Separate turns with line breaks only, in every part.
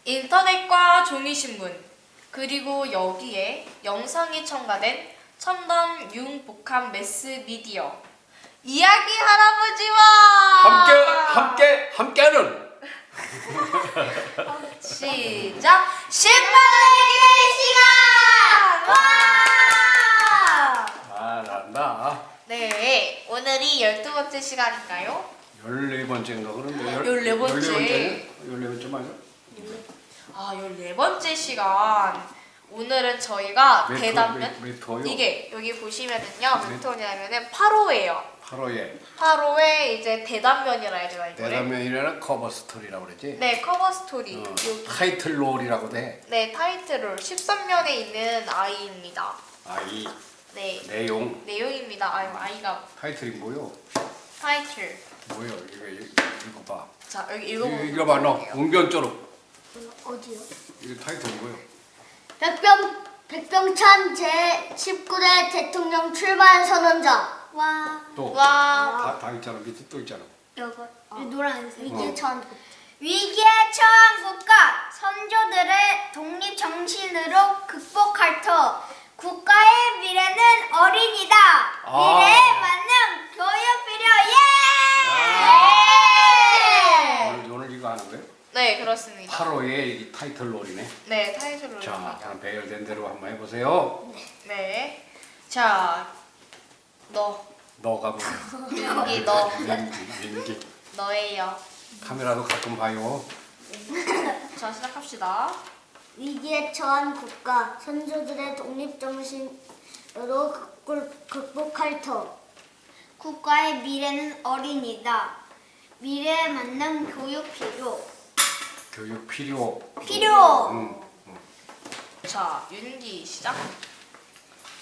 인터넷과 종이신문, 그리고 여기에 영상이 첨가된 첨단 융복합 매스미디어. 이야기 할아버지와
함께하는
시작! 신문얘기 시간! 와!
잘한다.
네, 오늘이 12번째 시간인가요?
14번째인가 그런데
14번째.
14번째 맞아?
아, 14번째 시간. 오늘은 저희가 대단면
몇 호요?
이게 여기 보시면은요, 몇 호냐면은 8호예요.
8호에
8호에 이제 대단면이라 해야 되나 이거를?
대단면이라는 커버 스토리라고 그러지?
네, 커버 스토리.
타이틀롤이라고도 해.
네, 타이틀롤 13면에 있는 아이입니다.
아이
네,
내용
내용입니다. 아이가
타이틀이 뭐요?
타이틀.
뭐요? 이거 읽어봐.
자, 여기 읽어보면
읽어봐 너 웅변조로.
어디요?
이거 타이틀 뭐요?
백병찬 제19대 대통령 출마 선언자. 와.
또
와,
다 있잖아. 밑에 또 있잖아.
이거 노란색. 위기천.
위기에 처한 국가 선조들의 독립 정신으로 극복할 터 국가의 미래는 어린이다. 미래에 맞는 교육 필요. 예!
오늘 이거 하는 거예요?
네, 그렇습니다.
8호에 이 타이틀롤이네.
네, 타이틀롤.
자, 그럼 배열된 대로 한번 해보세요.
네. 자,
너가 뭐?
윤기 너.
민기.
너예요.
카메라도 가끔 봐요.
자, 시작합시다.
위기에 처한 국가 선조들의 독립 정신으로 극복할 터.
국가의 미래는 어린이다. 미래에 맞는 교육 필요.
교육 필요.
필요.
자, 윤기 시작.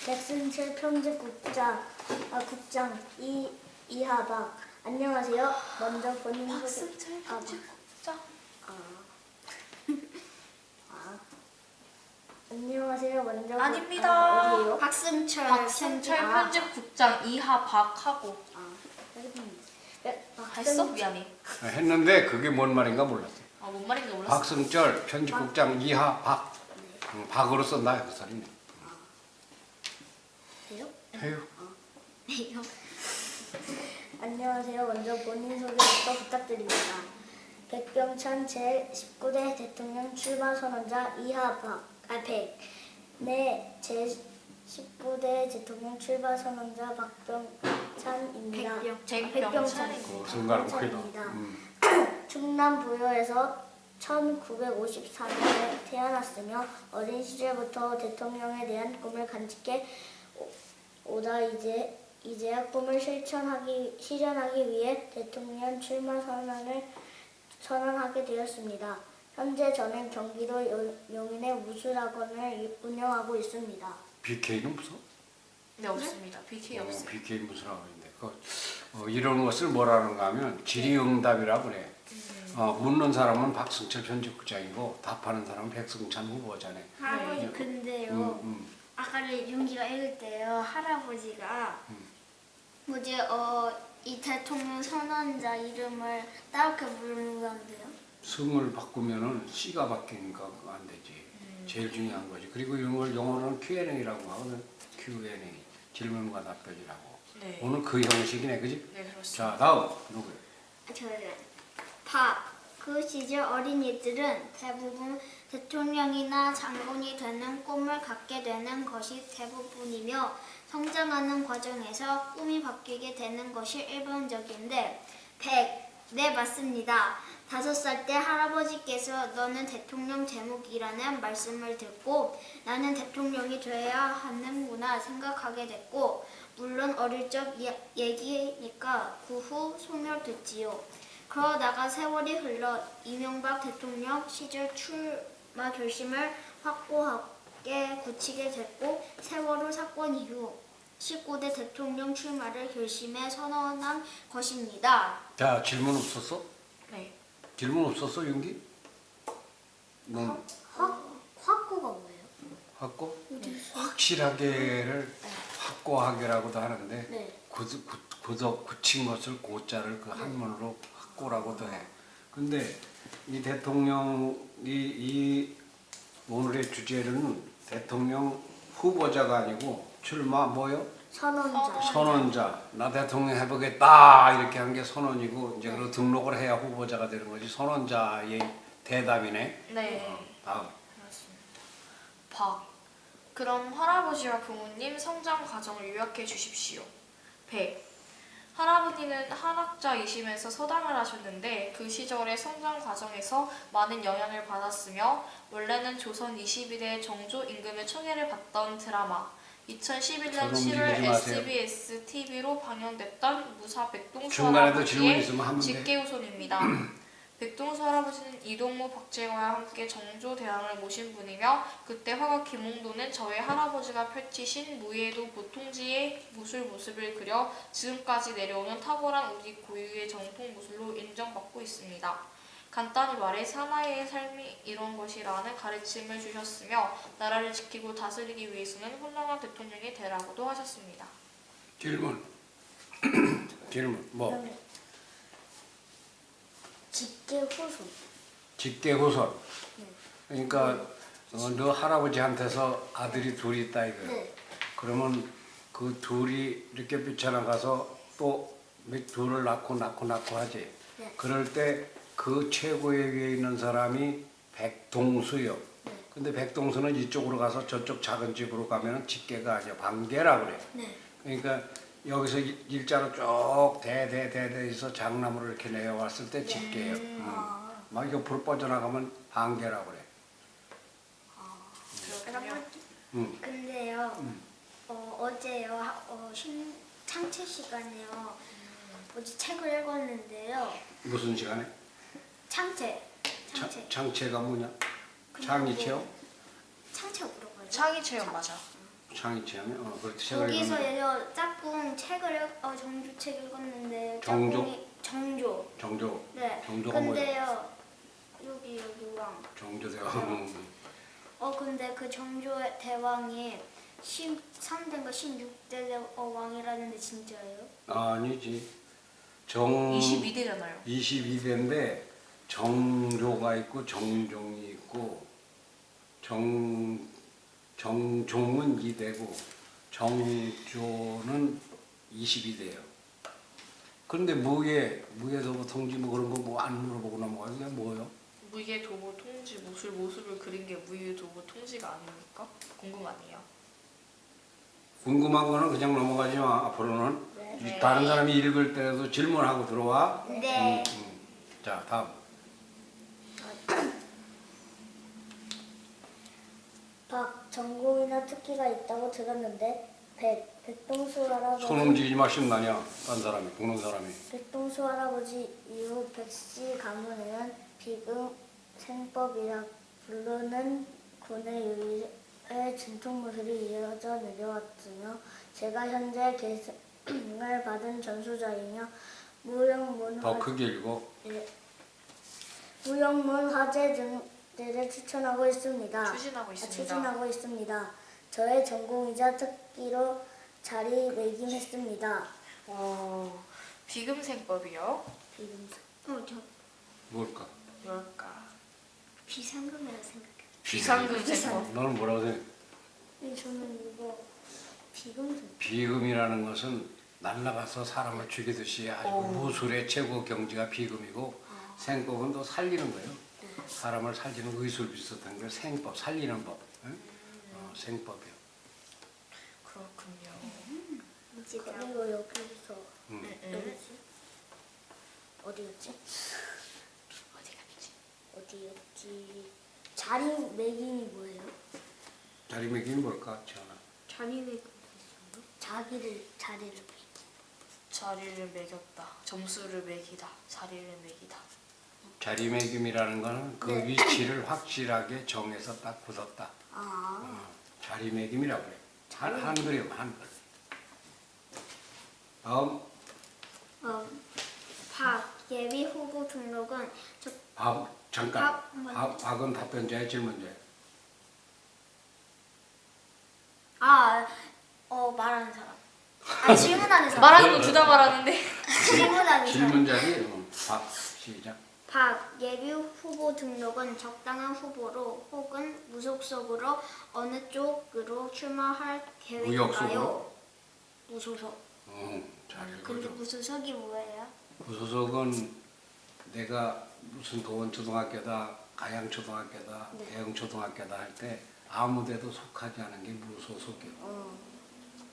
백승철 편집국장 이하박. 안녕하세요. 먼저 본인
박승철 편집국장.
안녕하세요. 먼저
아닙니다.
어디예요?
박승철
박승철 편집국장 이하박하고. 했어? 미안해.
했는데 그게 뭔 말인가 몰랐어.
아, 뭔 말인지 몰랐어.
박승철 편집국장 이하 박. 박으로 썼나 그 소리네.
해요?
해요.
안녕하세요. 먼저 본인 소개부터 부탁드립니다. 백병찬 제19대 대통령 출마 선언자 백. 네, 제19대 대통령 출마 선언자 박병찬입니다.
백병찬이고.
그 순간은 크다.
충남 부여에서 1954년에 태어났으며 어린 시절부터 대통령에 대한 꿈을 간직해 오다 이제야 꿈을 실현하기 위해 대통령 출마 선언하게 되었습니다. 현재 저는 경기도 용인의 무술학원을 운영하고 있습니다.
BK는 없어?
네, 없습니다. BK 없어요.
BK 무슨 학원인데 이런 것을 뭐라는가 하면 질의응답이라고 그래. 묻는 사람은 박승철 편집국장이고 답하는 사람은 백승찬 후보자네.
할아버지 근데요. 아까를 윤기가 읽을 때요. 할아버지가 뭐지 이 대통령 선언자 이름을 따로 부르는 건데요.
승을 바꾸면은 C가 바뀌니까 안 되지. 제일 중요한 거지. 그리고 이런 걸 영어로는 Q&A라고 하거든. Q&A 질문과 답변이라고.
네.
오늘 그 형식이네, 그지?
네, 그렇습니다.
자, 다음 누구요?
그 시절 어린이들은 대부분 대통령이나 장군이 되는 꿈을 갖게 되는 것이 대부분이며 성장하는 과정에서 꿈이 바뀌게 되는 것이 일반적인데 네, 맞습니다. 5살 때 할아버지께서 너는 대통령 제목이라는 말씀을 듣고 나는 대통령이 돼야 하는구나 생각하게 됐고 물론 어릴 적 얘기니까 그 후 소멸됐지요. 그러다가 세월이 흘러 이명박 대통령 시절 출마 결심을 확고하게 굳히게 됐고 세월호 사건 이후 19대 대통령 출마를 결심해 선언한 것입니다.
자, 질문 없었어?
네.
질문 없었어, 윤기? 넌
확고가 뭐예요?
확고? 확실하게를 확고하게라고도 하는데
네.
굳힌 것을 고자를 그 한문으로 확고라고도 해. 근데 이 대통령 이 오늘의 주제는 대통령 후보자가 아니고 출마 뭐요?
선언자.
선언자. 나 대통령 해보겠다 이렇게 한 게 선언이고 이제 그리고 등록을 해야 후보자가 되는 거지. 선언자의 대답이네.
네.
다음.
그렇습니다. 박. 그럼 할아버지와 부모님 성장 과정을 요약해 주십시오. 백. 할아버지는 한학자이시면서 서당을 하셨는데 그 시절의 성장 과정에서 많은 영향을 받았으며 원래는 조선 21대 정조 임금의 총애를 받던 드라마 2011년
저놈
7월
밀리지 마세요.
SBS TV로 방영됐던 무사 백동수
중간에도 질문
할아버지의
있으면 하면 돼.
직계후손입니다. 백동수 할아버지는 이동무 박재과와 함께 정조 대왕을 모신 분이며 그때 화가 김홍도는 저의 할아버지가 펼치신 무예도 보통지의 무술 모습을 그려 지금까지 내려오는 탁월한 우리 고유의 정통 무술로 인정받고 있습니다. 간단히 말해 사나이의 삶이 이런 것이라는 가르침을 주셨으며 나라를 지키고 다스리기 위해서는 훌륭한 대통령이 되라고도 하셨습니다.
질문. 질문. 뭐?
직계 후손.
직계후손. 그러니까 너 할아버지한테서 아들이 둘이 있다 이거예요.
네.
그러면 그 둘이 이렇게 삐쳐나가서 또 둘을 낳고 하지.
네.
그럴 때 그 최고의 위에 있는 사람이 백동수요.
네.
근데 백동수는 이쪽으로 가서 저쪽 작은 집으로 가면 직계가 아니야. 반계라 그래.
네.
그러니까 여기서 일자로 쭉 대대대대해서 장나무를 이렇게 내려왔을 때 직계예요. 막 옆으로 뻗어나가면 반계라고 그래.
그렇군요.
근데요, 어제요, 창체 시간에요, 뭐지 책을 읽었는데요.
무슨 시간에?
창체.
창체가 뭐냐?
그냥
창의체험?
창체 물어봐요.
창의 체험 맞아.
창의체험이? 그렇지. 책을 읽었는데.
거기서요, 짝꿍 책을 정조 책 읽었는데
정조?
짝꿍이 정조.
정조.
네.
정조가 뭐야?
근데요, 여기 왕.
정조대왕.
근데 그 정조 대왕이 13대인가 16대 왕이라는데 진짜예요?
아니지.
22대잖아요.
22대인데 정조가 있고 정종이 있고 정종은 2대고 정조는 22대예요. 그런데 무예도 통지 뭐 그런 거 뭐 안 물어보고 넘어가요? 그게 뭐예요?
무예 도보 통지 무술 모습을 그린 게 무예 도보 통지가 아닙니까? 궁금하네요.
궁금한 거는 그냥 넘어가지 마. 앞으로는
네.
다른 사람이 읽을 때도 질문하고 들어와.
네.
자, 다음.
박. 전공이나 특기가 있다고 들었는데 백동수 할아버지.
손 움직이지 마. 신나냐? 딴 사람이, 보는 사람이.
백동수 할아버지 이후 백씨 가문에는 비금 생법이라 부르는 군의 유일의 전통 무술이 이어져 내려왔으며 제가 현재 계승을 받은 전수자이며
더 크게 읽어.
무용문 화제 등들을 추천하고 있습니다.
추진하고 있습니다.
추진하고 있습니다. 저의 전공이자 특기로 자리매김했습니다.
비금생법이요?
비금.
뭘까?
뭘까?
비상금이라 생각해요.
비상금생법.
너는 뭐라고 생각해?
저는 이거 비금.
비금이라는 것은 날라가서 사람을 죽이듯이 아주 무술의 최고 경지가 비금이고 생법은 또 살리는 거예요. 사람을 살리는 의술 비슷한 게 생법, 살리는 법. 응? 생법이요.
그렇군요.
그리고 여기서 여기지? 어디였지? 어디였지? 자리매김이 뭐예요?
자리매김이 뭘까? 지원아.
자리매김.
자리를
자리를 매겼다. 점수를 매기다. 자리를 매기다.
자리매김이라는 거는 그 위치를 확실하게 정해서 딱 굳었다. 자리매김이라고 그래. 한글이요, 한글. 다음.
박 예비 후보 등록은
잠깐.
박
박은 답변자의 질문자예요.
말하는 사람. 질문하는 사람.
말하는 거 둘 다 말하는데.
질문하는 사람.
질문자지. 박 시작.
박 예비 후보 등록은 적당한 후보로 혹은 무소속으로 어느 쪽으로 출마할 계획인가요?
무역속으로?
무소속.
잘
근데
읽어줘.
무소속이 뭐예요?
무소속은 내가 무슨 도원초등학교다, 가양초등학교다, 대형초등학교다 할 때 아무데도 속하지 않은 게 무소속이에요.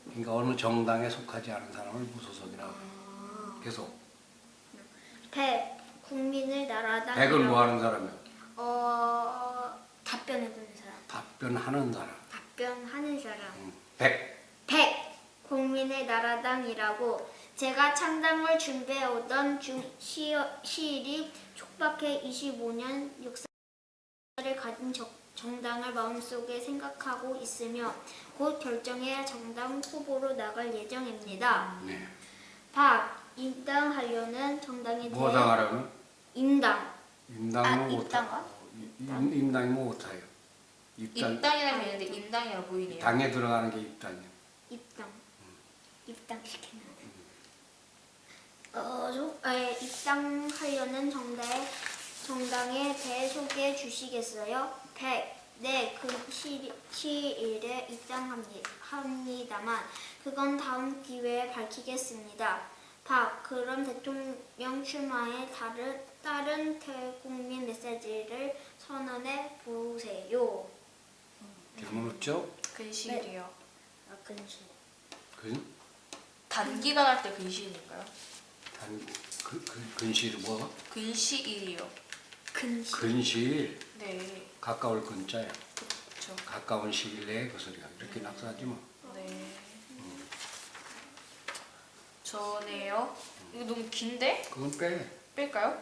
그러니까 어느 정당에 속하지 않은 사람을 무소속이라고 해요. 계속.
100. 국민의 나라당.
100은 뭐 하는 사람이요?
답변해주는 사람.
답변하는 사람.
답변하는 사람.
100.
100. 국민의 나라당이라고 제가 창당을 준비해오던 시일이 촉박해 25년 역사를 가진 정당을 마음속에 생각하고 있으며 곧 결정해 정당 후보로 나갈 예정입니다.
네.
박. 임당하려는 정당에 대해
뭐 당하려면?
임당.
임당은 못
입당가?
하고. 임당이 뭐 못해요.
입당이라고 되는데 임당이라 보이네요.
당에 들어가는 게 입당이에요.
입당시키는. 입당하려는 정당에 대해 소개해 주시겠어요? 100. 네, 그 시일에 입당합니다만 그건 다음 기회에 밝히겠습니다. 박. 그럼 대통령 출마에 따른 대국민 메시지를 선언해 보세요.
질문 없죠?
근시일이요.
근시.
근?
단기간 할 때 근시일인가요?
근시일 뭐가?
근시일이요.
근시일.
네.
가까울 근자야.
그렇죠.
가까운 시일 내에 그 소리가 이렇게 낙서하지 뭐.
네. 전에요. 이거 너무 긴데?
그건 빼.
뺄까요?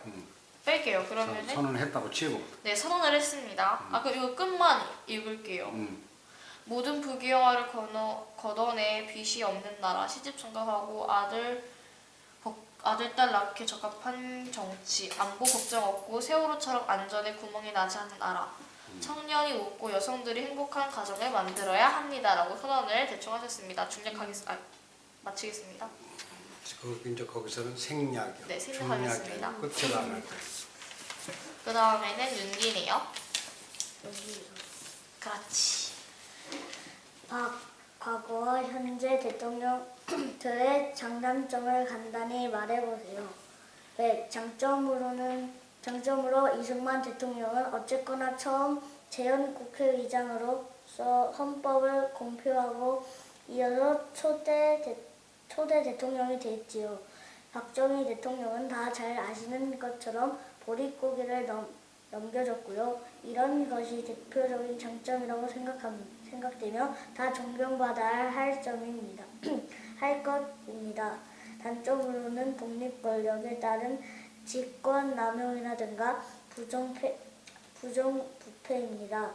뺄게요. 그러면은
선언을 했다고 치고.
네, 선언을 했습니다. 그럼 이거 끝만 읽을게요. 모든 부귀영화를 걷어내 빚이 없는 나라, 시집 청각하고 아들, 딸 낳기에 적합한 정치, 안보 걱정 없고 세월호처럼 안전에 구멍이 나지 않는 나라, 청년이 웃고 여성들이 행복한 가정을 만들어야 합니다라고 선언을 대충 하셨습니다. 마치겠습니다.
이제 거기서는 생략이요.
네, 생략하겠습니다.
끝을 안 할 거예요.
그 다음에는 윤기네요. 그렇지.
박. 과거와 현재 대통령들의 장단점을 간단히 말해보세요. 100. 장점으로 이승만 대통령은 어쨌거나 처음 재연 국회의장으로서 헌법을 공표하고 이어서 초대 대통령이 됐지요. 박정희 대통령은 다 잘 아시는 것처럼 보릿고개를 넘겨줬고요. 이런 것이 대표적인 장점이라고 생각되며 다 존경받아야 할 점입니다. 할 것입니다. 단점으로는 독립권력에 따른 직권남용이라든가 부정부패입니다.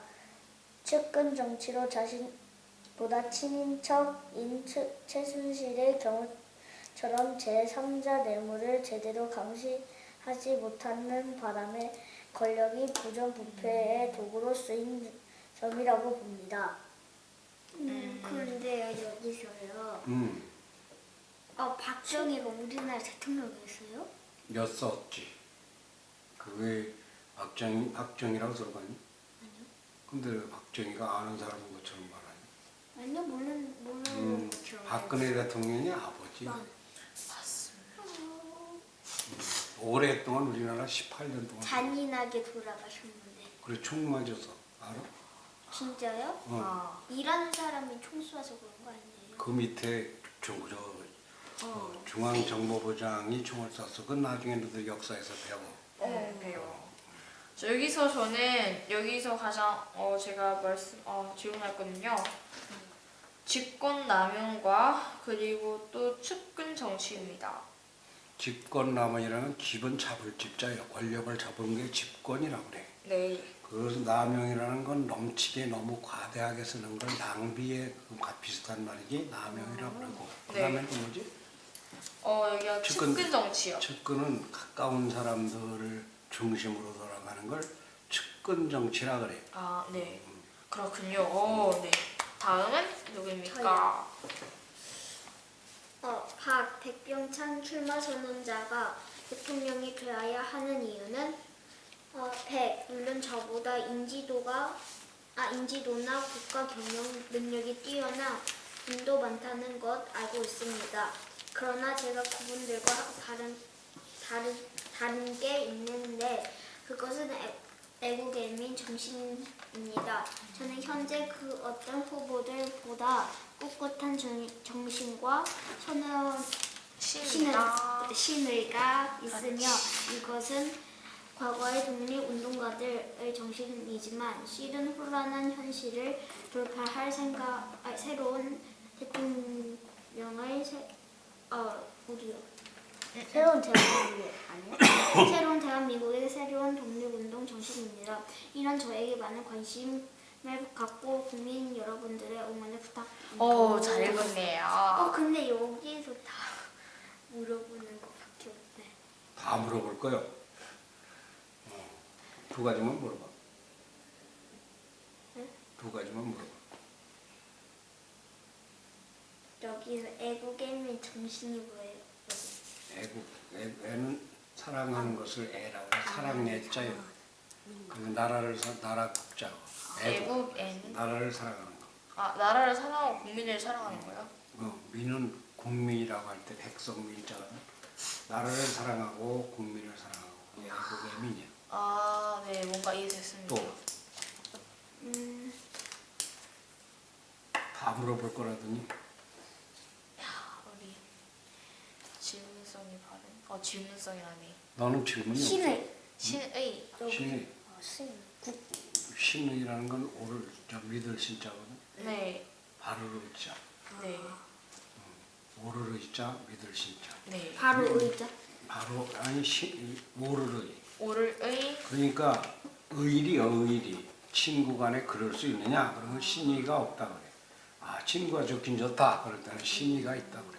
측근 정치로 자신보다 친인척인 최순실의 경우처럼 제3자 뇌물을 제대로 감시하지 못하는 바람에 권력이 부정부패의 도구로 쓰인 점이라고 봅니다.
그런데 여기서요. 박정희가 우리나라 대통령이었어요?
였었지. 그게 박정희라고 들어가니?
아니요.
근데 박정희가 아는 사람인 것처럼 말하니?
아니요, 모르는 것처럼.
박근혜 대통령이 아버지.
맞습니다.
오랫동안 우리나라 18년 동안.
잔인하게 돌아가셨는데.
그래 총 맞아서 알아?
진짜요? 일하는 사람이 총 쏴서 그런 거 아니에요?
그 밑에 중앙정보부장이 총을 쐈어. 그건 나중에 너들 역사에서 배워.
네, 배워. 여기서 가장 제가 질문했거든요. 직권남용과 그리고 또 측근 정치입니다.
집권남용이라는 집은 잡을 집자예요. 권력을 잡은 게 집권이라고 그래.
네.
그래서 남용이라는 건 넘치게 너무 과대하게 쓰는 걸 낭비에 비슷한 말이지 남용이라고 그러고. 그 다음에 또 뭐지?
여기가 측근 정치요.
측근은 가까운 사람들을 중심으로 돌아가는 걸 측근 정치라 그래.
아, 네. 그렇군요. 네. 다음은 누구입니까?
박 백병찬 출마 선언자가 대통령이 되어야 하는 이유는 저보다 인지도나 국가 경영 능력이 뛰어나 돈도 많다는 것 알고 있습니다. 그러나 제가 그분들과 다른 게 있는데 그것은 애국애민 정신입니다. 저는 현재 그 어떤 후보들보다 꿋꿋한 정신과 선한 신의가 있으며 이것은 과거의 독립운동가들의 정신이지만 실은 혼란한 현실을 돌파할 새로운 대통령의
새로운 대한민국 아니야?
새로운 대한민국의 새로운 독립운동 정신입니다. 이런 저에게 많은 관심을 갖고 국민 여러분들의 응원을 부탁드립니다.
잘 읽었네요.
근데 여기서 다 물어보는 것밖에 없네.
다 물어볼 거요. 두 가지만 물어봐.
네?
두 가지만 물어봐.
여기서 애국애민 정신이 뭐예요?
애는 사랑하는 것을 애라고 해. 사랑 애자요. 그리고 나라를 나라 국자고.
애국애는?
나라를 사랑하는 거.
나라를 사랑하고 국민을 사랑하는 거예요?
민은 국민이라고 할 때 백성민자가 나라를 사랑하고 국민을 사랑하고 애국애민이야.
네, 뭔가 이해됐습니다.
또 다 물어볼 거라더니
우리 질문성이 바른. 질문성이라네.
너는 질문이 없어.
신의
신의.
신의.
신
신의라는 건 오를 믿을 신자거든.
네.
바르르 자.
네.
오르르 자 믿을 신자.
네.
바로 의자.
바로 아니 오르르.
오를의.
그러니까 의리요 의리. 친구 간에 그럴 수 있느냐? 그러면 신의가 없다 그래. 친구가 좋긴 좋다. 그럴 때는 신의가 있다 그래.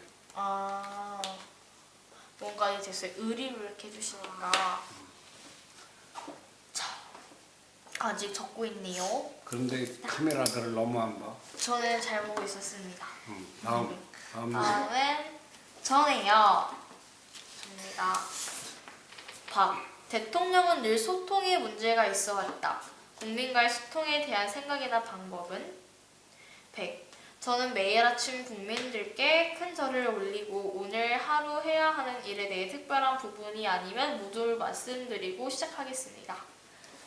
뭔가 이해됐어요. 의리를 이렇게 해주시니까. 자, 아직 적고 있네요.
그런데 카메라들을 너무 안 봐.
저는 잘 보고 있었습니다.
다음
다음은 저네요. 접니다. 대통령은 늘 소통에 문제가 있어 왔다. 국민과의 소통에 대한 생각이나 방법은? 100. 저는 매일 아침 국민들께 큰 절을 올리고 오늘 하루 해야 하는 일에 대해 특별한 부분이 아니면 모두 말씀드리고 시작하겠습니다.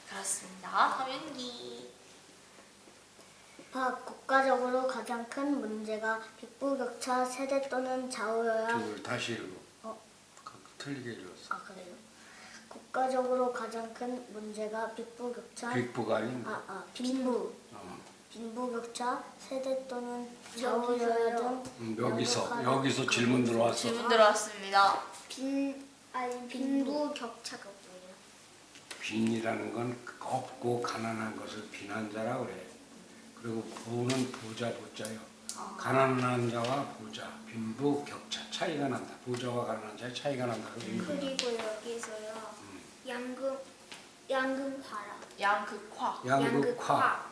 그렇습니다. 함윤기.
국가적으로 가장 큰 문제가 빈부격차, 세대 또는 좌우여야.
그걸 다시 읽어. 틀리게 읽었어.
그래요? 국가적으로 가장 큰 문제가 빈부격차.
빅부가 아닌
빈부격차, 세대 또는 좌우여야 등.
여기서 질문 들어왔어.
질문 들어왔습니다.
빈부격차가 뭐예요?
빈이라는 건 없고 가난한 것을 빈한자라고 그래. 그리고 부는 부자 부자요. 가난한 자와 부자, 빈부격차 차이가 난다. 부자와 가난한 자의 차이가 난다.
그리고 여기서요. 양극화라.
양극화.
양극화.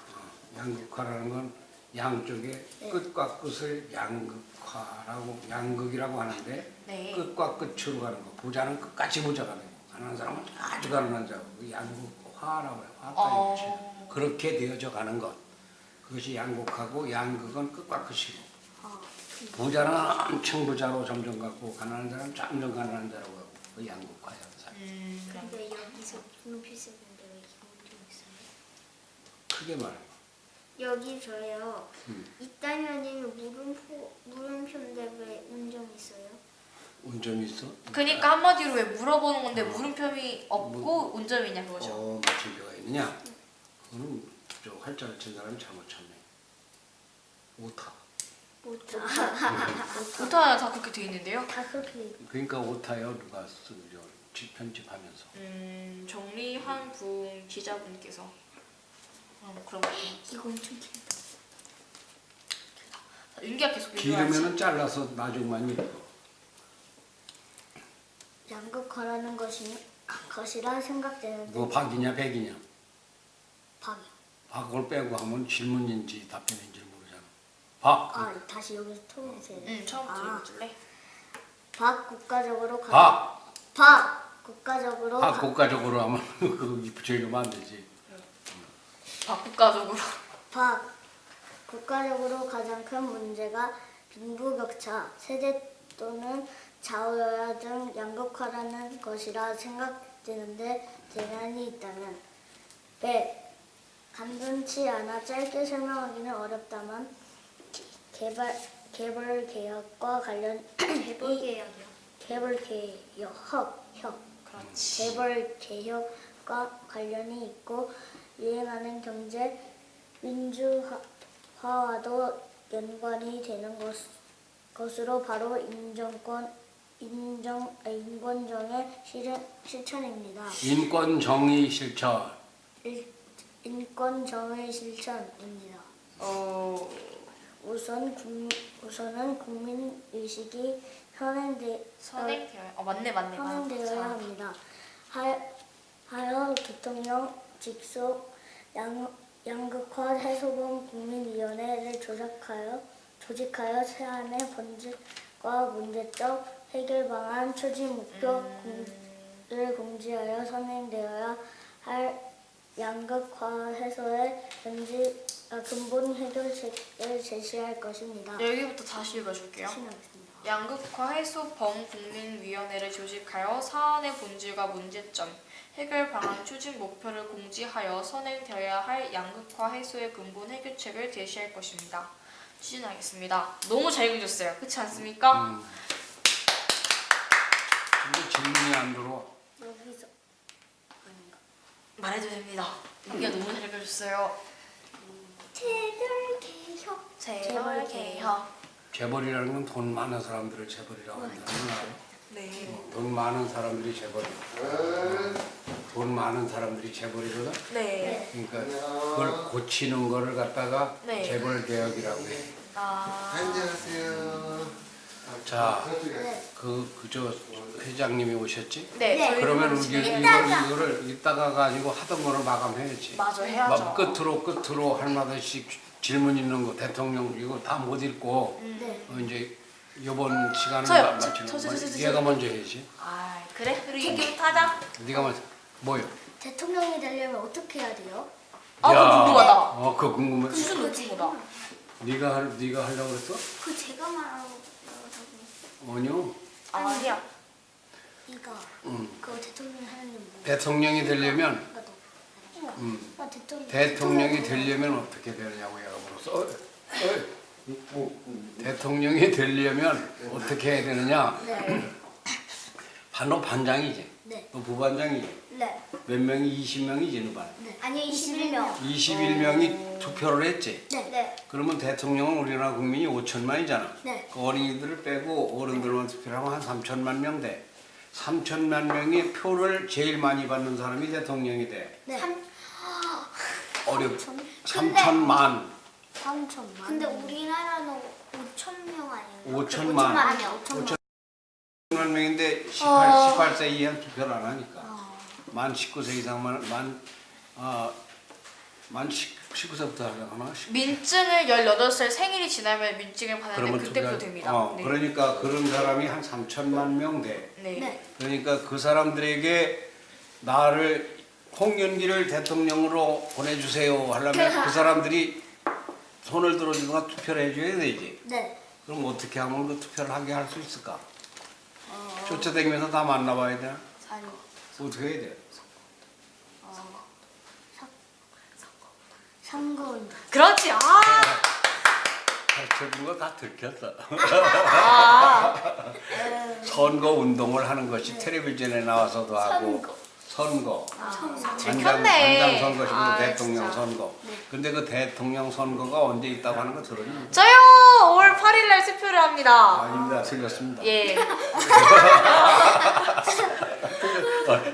양극화라는 건 양쪽의 끝과 끝을 양극이라고 하는데
네.
끝과 끝으로 가는 거. 부자는 끝까지 부자가 되고 가난한 사람은 아주 가난한 자고 그 양극화라고 해요. 화가 일치. 그렇게 되어져 가는 것. 그것이 양극하고 양극은 끝과 끝이고 부자는 엄청 부자로 점점 갖고 가난한 사람은 점점 가난한 자라고 하고 그 양극화야.
근데 여기서 분필 쓰는데 왜 기본점 있어요?
크게 말해.
여기서요. 있다면은 물음표인데 왜 운점 있어요?
운점이 있어?
그러니까 한마디로 왜 물어보는 건데 물음표이 없고 운점이냐 그거죠.
맞춤표가 있느냐? 그거는 저 활자를 친 사람이 잘못 쳤네. 오타.
오타야 다 그렇게 돼 있는데요.
다 그렇게.
그러니까 오타요 누가 쓰죠? 편집하면서.
정리한 분 기자분께서. 그럼
이거 엄청 길다.
윤기가 계속
기르면은 잘라서 나중만 입고.
양극화라는 것이라 생각되는데.
너 박이냐 백이냐?
박이요.
박을 빼고 하면 질문인지 답변인지 모르잖아. 박.
다시 여기서 틀어주세요.
처음부터 읽어줄래?
국가적으로
박.
국가적으로
박 국가적으로 하면 그거 붙여놓으면 안 되지.
국가적으로.
국가적으로 가장 큰 문제가 빈부격차, 세대 또는 좌우여야 등 양극화라는 것이라 생각되는데 대안이 있다면 간단치 않아 짧게 설명하기는 어렵다만 개발 개혁과 관련 개발 개혁과 관련이 있고 유행하는 경제 민주화와도 연관이 되는 것으로 바로 인권정의 실천입니다.
인권정의 실천.
인권정의 실천입니다. 우선은 국민 의식이 현행되어야 합니다. 하여 대통령 직속 양극화 해소본 국민위원회를 조직하여 사안의 본질과 문제적 해결 방안, 추진 목표를 공지하여 선행되어야 할 양극화 해소의 근본 해결책을 제시할 것입니다.
여기부터 다시 읽어줄게요.
실천하겠습니다.
양극화 해소 범국민위원회를 조직하여 사안의 본질과 문제점, 해결 방안, 추진 목표를 공지하여 선행되어야 할 양극화 해소의 근본 해결책을 제시할 것입니다. 추진하겠습니다. 너무 잘 읽으셨어요. 그렇지 않습니까?
근데 질문이 안 들어와.
여기서 아닌가?
말해도 됩니다. 여기가 너무 잘 읽어줬어요. 재벌 개혁.
재벌이라는 건 돈 많은 사람들을 재벌이라고 한다는 걸 알아요?
네.
돈 많은 사람들이 재벌이야. 돈 많은 사람들이 재벌이거든.
네.
그러니까 그걸 고치는 거를 갖다가
네.
재벌 개혁이라고 해.
안녕하세요.
자, 저 회장님이 오셨지?
네.
그러면 이거를 이따가 가지고 하던 거를 마감해야지.
맞아, 해야죠.
막 끝으로 할 마다씩 질문 있는 거 대통령 이거 다 못 읽고 이제 이번 시간은
저요.
마치는 얘가 먼저 해야지.
아, 그래? 그리고 이기부터 하자.
네가 먼저 뭐요?
대통령이 되려면 어떻게 해야 돼요?
아, 그거 궁금하다.
그거 궁금해.
무슨 궁금하다.
네가 하려고 그랬어?
그 제가 말하고
아니요.
아니야.
이거
응.
그거 대통령이 하는 게 뭐?
대통령이 되려면
대통령.
대통령이 되려면 어떻게 되느냐고 얘가 물었어. 대통령이 되려면 어떻게 해야 되느냐?
네.
너 반장이지?
네.
너 부반장이지?
네.
몇 명이 20명이지 너 반?
아니요 21명.
21명이 투표를 했지?
네.
그러면 대통령은 우리나라 국민이 5천만이잖아.
네.
그 어린이들을 빼고 어른들만 투표를 하면 한 3천만 명 돼. 3천만 명의 표를 제일 많이 받는 사람이 대통령이 돼.
네.
3천만.
3천만.
근데 우리나라는 5,000명 아니에요?
5천만.
아니요.
5천만 명인데 18세 이하는 투표를 안 하니까. 만 19세 이상만 만 19세부터 하려나?
민증을 18살 생일이 지나면 민증을 받는데
그러면
그때부터
투표가-
됩니다. 네.
그러니까 그런 사람이 한 3천만 명 돼.
네.
그러니까 그 사람들에게 나를 홍윤기를 대통령으로 보내주세요 하려면 그 사람들이 손을 들어주거나 투표를 해줘야 되지.
네.
그럼 어떻게 하면 그 투표를 하게 할 수 있을까? 쫓아다니면서 다 만나봐야 되나? 어떻게 해야 돼?
선거운동.
그렇지.
가르쳐준 거 다 들켰어.
아.
선거 운동을 하는 것이 텔레비전에 나와서도 하고 선거.
들켰네.
반장 선거식으로
아,
대통령
진짜.
선거. 근데 그 대통령 선거가 언제 있다고 하는 거 들었니?
저요. 5월 8일 날 투표를 합니다.
아닙니다. 틀렸습니다.
예.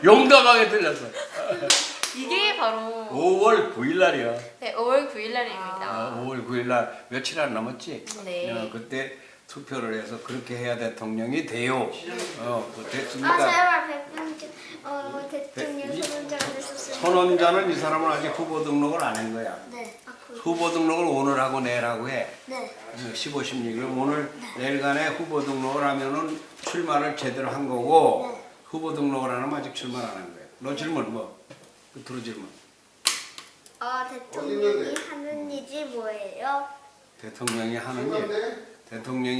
용감하게 틀렸어.
이게 바로
5월 9일 날이야.
네, 5월 9일 날입니다.
5월 9일 날 며칠 안 남았지?
네.
그때 투표를 해서 그렇게 해야 대통령이 돼요. 됐으니까
제발 백병준 대통령
이-
선언자가 됐었어요.
선언자는 이 사람은 아직 후보 등록을 안 한 거야.
네.
후보 등록을 오늘 하고 내일 하고 해.
네.
15, 16. 그럼 오늘 내일간에 후보 등록을 하면은 출마를 제대로 한 거고 후보 등록을 안 하면 아직 출마 안 한 거야. 너 질문 뭐? 들어 질문.
대통령이 하는 일이 뭐예요?
대통령이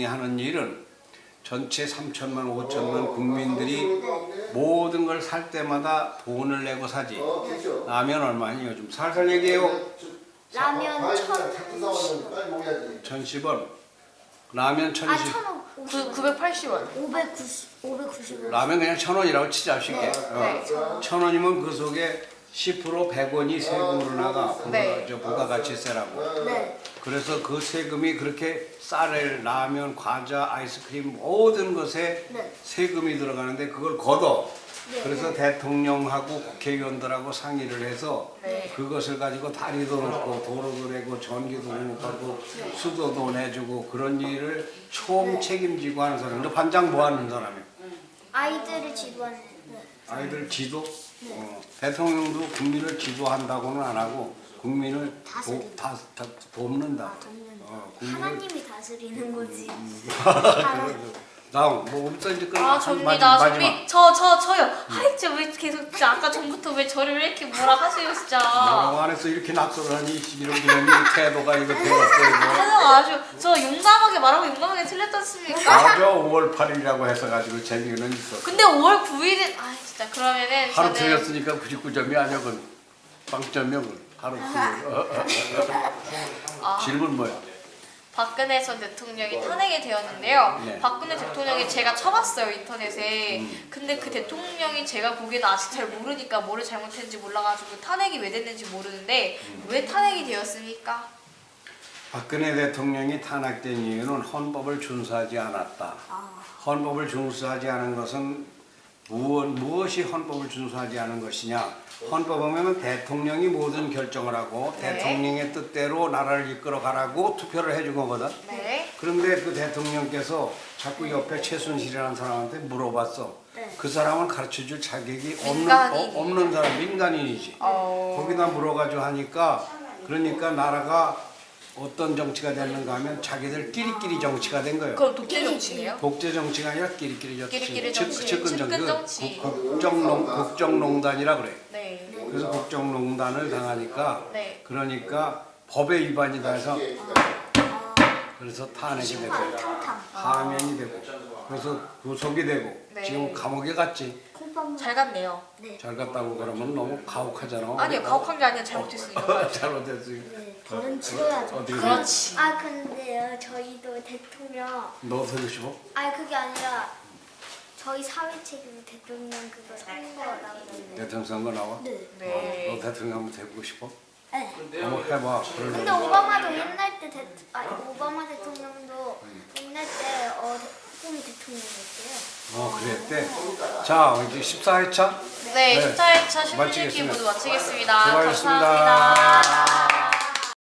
하는 일은 전체 3천만 5천만 국민들이 모든 걸 살 때마다 돈을 내고 사지. 라면 얼마니 요즘 살살 얘기해요.
라면
1,010원. 라면 1,010원.
980원.
590원.
라면 그냥 1,000원이라고 치자 쉽게.
네.
1,000원이면 그 속에 10% 100원이 세금으로 나가.
네.
부가가치세라고.
네.
그래서 그 세금이 그렇게 쌀, 라면, 과자, 아이스크림 모든 것에
네.
세금이 들어가는데 그걸 걷어.
네.
그래서 대통령하고 국회의원들하고 상의를 해서
네.
그것을 가지고 다리도 놓고 도로도 내고 전기도 내고 수도도 내주고 그런 일을 총 책임지고 하는 사람. 근데 반장 뭐 하는 사람이에요?
아이들을 지도하는. 네.
아이들 지도? 대통령도 국민을 지도한다고는 안 하고 국민을 돕는다. 국민을
하나님이 다스리는 거지.
다음 뭐 없던지
접니다. 접니. 저요. 아이, 진짜 왜 계속, 진짜 아까 전부터 왜 저를 왜 이렇게 뭐라 하세요, 진짜.
뭐라고 안 했어. 이렇게 낙서를 하니 이런 태도가 이거 되었어 이거.
아주, 저 용감하게 말하고 용감하게 틀렸지 않습니까?
맞아. 5월 8일이라고 해서 가지고 재미는 있어.
근데 5월 9일은, 아, 진짜, 그러면은.
하루
저는
틀렸으니까 99점이 아니야. 그건 빵점이야. 그건. 하루 틀렸어. 질문 뭐야?
박근혜 전 대통령이 탄핵이 되었는데요.
네.
박근혜 대통령이 제가 쳐봤어요, 인터넷에. 근데 그 대통령이 제가 보기에는 아직 잘 모르니까 뭐를 잘못했는지 몰라가지고 탄핵이 왜 됐는지 모르는데 왜 탄핵이 되었습니까?
박근혜 대통령이 탄핵된 이유는 헌법을 준수하지 않았다. 헌법을 준수하지 않은 것은 무엇이 헌법을 준수하지 않은 것이냐? 헌법은 대통령이 모든 결정을 하고
네.
대통령의 뜻대로 나라를 이끌어 가라고 투표를 해준 거거든.
네.
그런데 그 대통령께서 자꾸 옆에 최순실이라는 사람한테 물어봤어.
네.
그 사람을 가르쳐줄 자격이
민간인.
없는 사람, 민간인이지. 거기다 물어가지고 하니까 그러니까 나라가 어떤 정치가 됐는가 하면 자기들 끼리끼리 정치가 된 거예요.
그럼 독재 정치예요?
독재 정치가 아니라 끼리끼리
끼리끼리
정치.
정치.
측근
측근
정치.
정치.
국정농단이라 그래.
네.
그래서 국정농단을 당하니까
네.
그러니까 법의 위반이다 해서 그래서 탄핵이 되고 파면이 되고 그래서 구속이 되고
네.
지금 감옥에 갔지.
잘 갔네요.
잘 갔다고 그러면 너무 가혹하잖아.
아니요, 가혹한 게 아니라 잘못했으니까.
잘못했으니까.
벌은 치러야죠.
어떻게
그렇지.
근데요, 저희도 대통령.
너 되고 싶어?
그게 아니라 저희 사회 책임 대통령 그거 선거 나오는데.
대통령 선거 나와?
네.
너 대통령 한번 되고 싶어?
네.
한번 해봐.
근데 오바마도 옛날 때 오바마 대통령도 옛날 때 꿈이 대통령이었대요.
그랬대. 자, 이제 14회차?
네,
네.
14회차 신문읽기
마치겠습니다.
모두 마치겠습니다.
수고하셨습니다.
감사합니다.